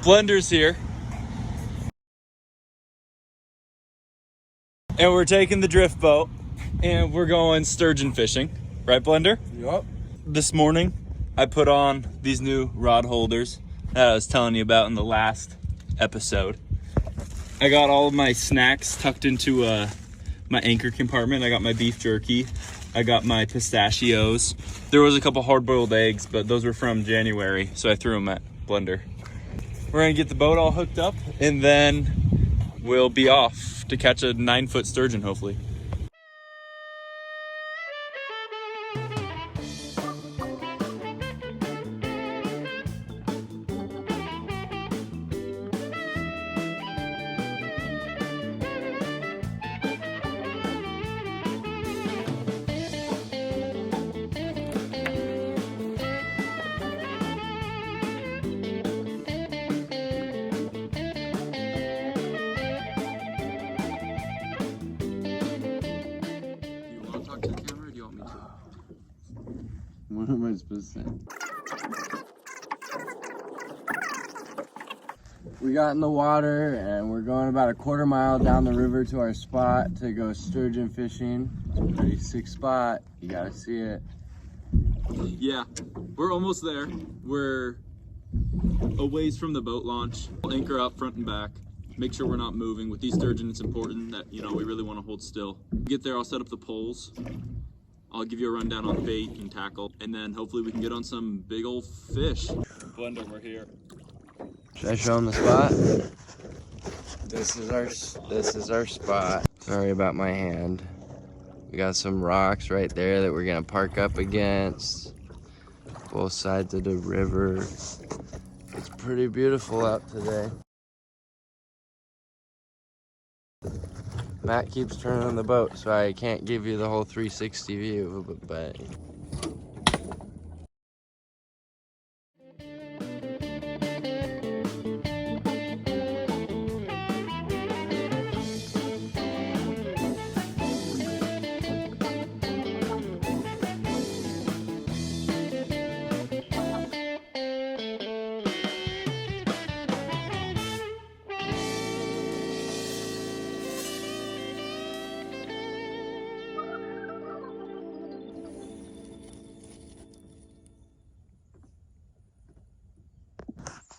Blender's here. And we're taking the drift boat and we're going sturgeon fishing. Right, Blender? Yup. This morning, I put on these new rod holders that I was telling you about in the last episode. I got all of my snacks tucked into my anchor compartment. I got my beef jerky. I got my pistachios. There was a couple hard-boiled eggs, but those were from January, so I threw them at Blender. We're gonna get the boat all hooked up, and then we'll be off to catch a 9-foot sturgeon, hopefully. To the camera, or do you want me to? What am I supposed to say? We got in the water and we're going about a quarter mile down the river to our spot to go sturgeon fishing. It's a pretty sick spot. You gotta see it. Yeah, we're almost there. We're a ways from the boat launch. We'll anchor up front and back. Make sure we're not moving. With these sturgeon, it's important that, you know, we really want to hold still. Get there, I'll set up the poles. I'll give you a rundown on bait and tackle, and then hopefully we can get on some big old fish. Blender, we're here. Should I show them the spot? This is our spot. Sorry about my hand. We got some rocks right there that we're gonna park up against. Both sides of the river. It's pretty beautiful out today. Matt keeps turning on the boat, so I can't give you the whole 360 view, but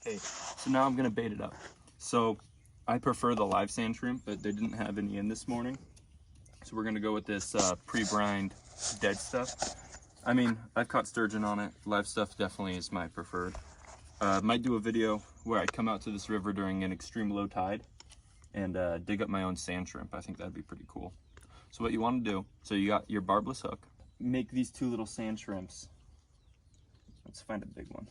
Okay, so now I'm gonna bait it up. So I prefer the live sand shrimp, but they didn't have any in this morning. So we're gonna go with this pre-brined dead stuff. I mean, I've caught sturgeon on it. Live stuff definitely is my preferred. Might do a video where I come out to this river during an extreme low tide and dig up my own sand shrimp. I think that'd be pretty cool. So what you wanna do, so you got your barbless hook, make these 2 little sand shrimps. Let's find a big one.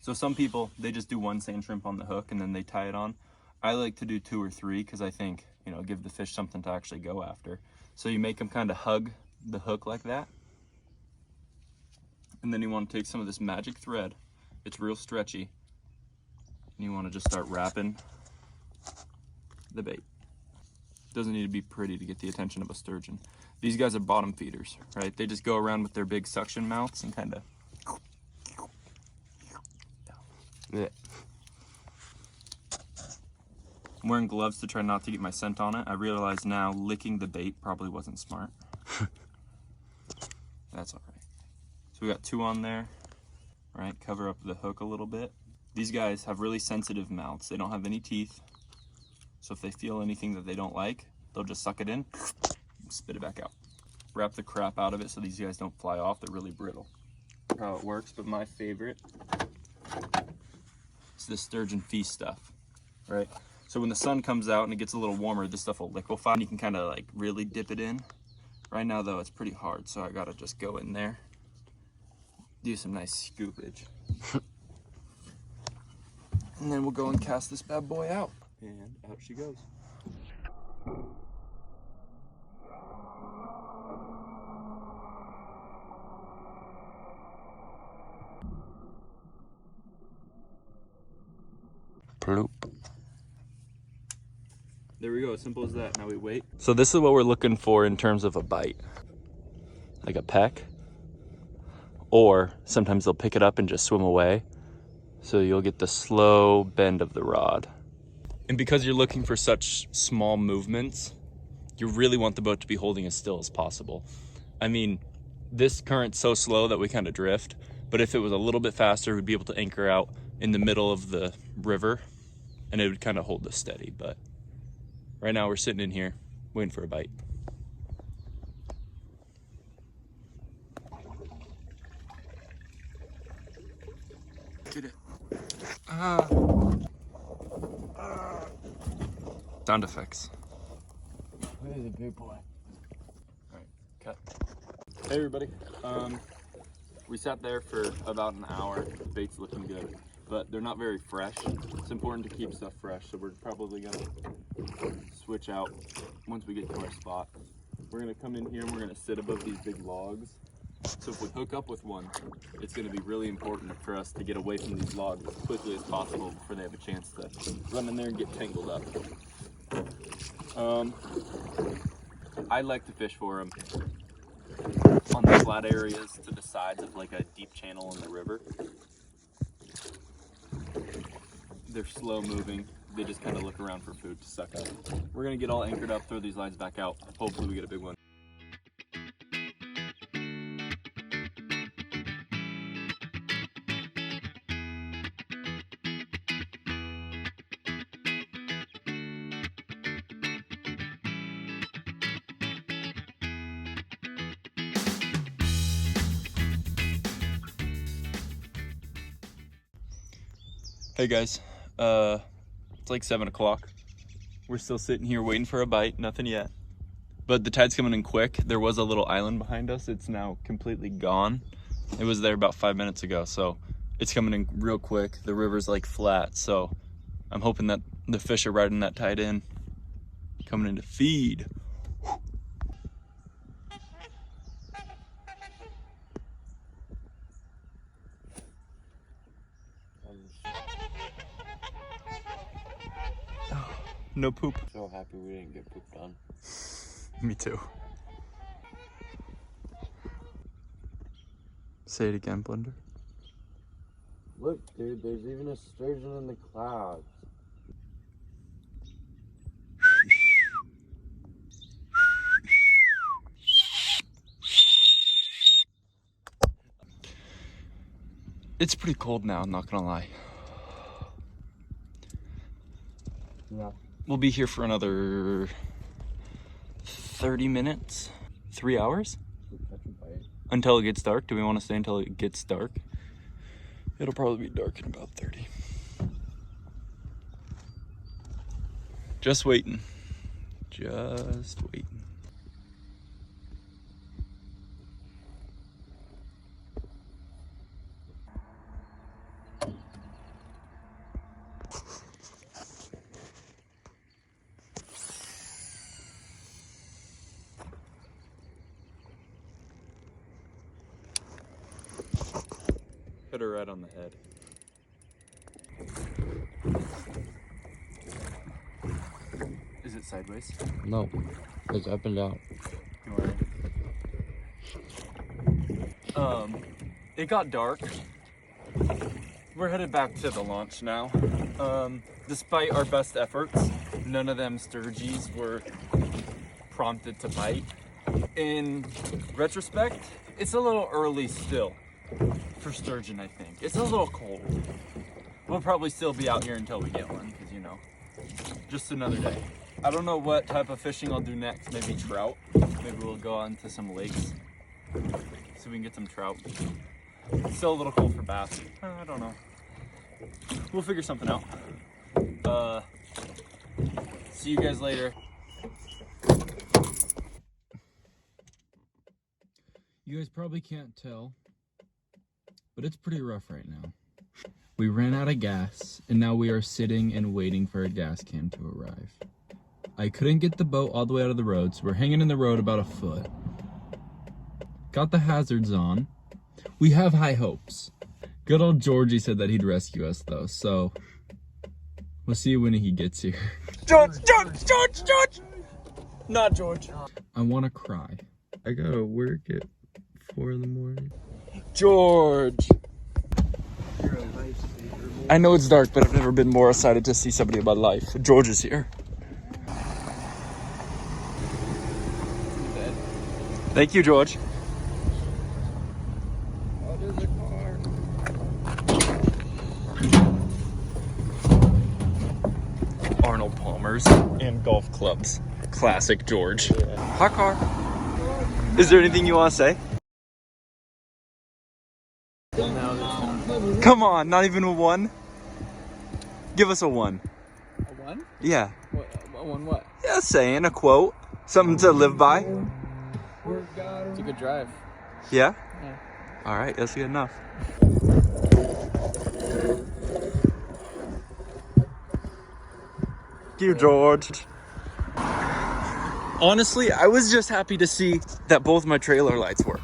So some people, they just do 1 sand shrimp on the hook and then they tie it on. I like to do 2 or 3 because I think, you know, give the fish something to actually go after. So you make them kind of hug the hook like that. And then you want to take some of this magic thread. It's real stretchy. And you want to just start wrapping the bait. Doesn't need to be pretty to get the attention of a sturgeon. These guys are bottom feeders, right? They just go around with their big suction mouths and kind of... yeah. I'm wearing gloves to try not to get my scent on it. I realize now licking the bait probably wasn't smart. That's all right. So we got 2 on there, right? Cover up the hook a little bit. These guys have really sensitive mouths. They don't have any teeth. So if they feel anything that they don't like, they'll just suck it in, spit it back out. Wrap the crap out of it so these guys don't fly off. They're really brittle. How it works, but my favorite is the sturgeon feast stuff, right? So when the sun comes out and it gets a little warmer, this stuff will liquefy and you can kind of like really dip it in. Right now though, it's pretty hard, so I gotta just go in there, do some nice scoopage. And then we'll go and cast this bad boy out. And out she goes. Ploop. There we go, as simple as that. Now we wait. So this is what we're looking for in terms of a bite. Like a peck. Or sometimes they'll pick it up and just swim away. So you'll get the slow bend of the rod. And because you're looking for such small movements, you really want the boat to be holding as still as possible. I mean, this current's so slow that we kind of drift, but if it was a little bit faster, we'd be able to anchor out in the middle of the river and it would kind of hold us steady. But right now we're sitting in here waiting for a bite. Get it. Sound effects. Where's the big boy? All right, cut. Hey everybody. We sat there for about an hour. The bait's looking good, but they're not very fresh. It's important to keep stuff fresh, so we're probably gonna switch out once we get to our spot. We're gonna come in here and we're gonna sit above these big logs. So if we hook up with one, it's gonna be really important for us to get away from these logs as quickly as possible before they have a chance to run in there and get tangled up. I like to fish for them on the flat areas to the sides of like a deep channel in the river. They're slow moving. They just kind of look around for food to suck up. We're gonna get all anchored up, throw these lines back out. Hopefully we get a big one. Hey guys, it's like 7 o'clock. We're still sitting here waiting for a bite, nothing yet. But the tide's coming in quick. There was a little island behind us. It's now completely gone. It was there about 5 minutes ago, so it's coming in real quick. The river's like flat, so I'm hoping that the fish are riding that tide in, coming in to feed. No poop. So happy we didn't get pooped on. Me too. Say it again, Blender. Look, dude, there's even a sturgeon in the clouds. It's pretty cold now, I'm not gonna lie. Yeah. We'll be here for another 30 minutes, 3 hours until it gets dark. Do we want to stay until it gets dark? It'll probably be dark in about 30. Just waiting. Just waiting. Hit her right on the head. Is it sideways? No, it's up and down. It got dark. We're headed back to the launch now. Despite our best efforts, none of them sturgies were prompted to bite. In retrospect, it's a little early still for sturgeon, I think. It's a little cold. We'll probably still be out here until we get one, because, you know, just another day. I don't know what type of fishing I'll do next. Maybe trout. Maybe we'll go on to some lakes so we can get some trout. It's still a little cold for bass. I don't know. We'll figure something out. See you guys later. You guys probably can't tell, but it's pretty rough right now. We ran out of gas, and now we are sitting and waiting for a gas can to arrive. I couldn't get the boat all the way out of the road, so we're hanging in the road about a foot. Got the hazards on. We have high hopes. Good old Georgie said that he'd rescue us, though, so we'll see when he gets here. George! Not George. I want to cry. I gotta work at 4 in the morning. George! You're a lifesaver, I know it's dark, but I've never been more excited to see somebody in my life. George is here. Thank you, George. Oh, there's a car. Arnold Palmer's and golf clubs. Classic George. Hot car. Is there anything you want to say? Come on, not even a 1? Give us a 1. A 1? Yeah. A 1 what? Yeah, saying a quote. Something to live by. It's a good drive. Yeah? Yeah. Alright, that's good enough. Thank you, George. Honestly, I was just happy to see that both my trailer lights work.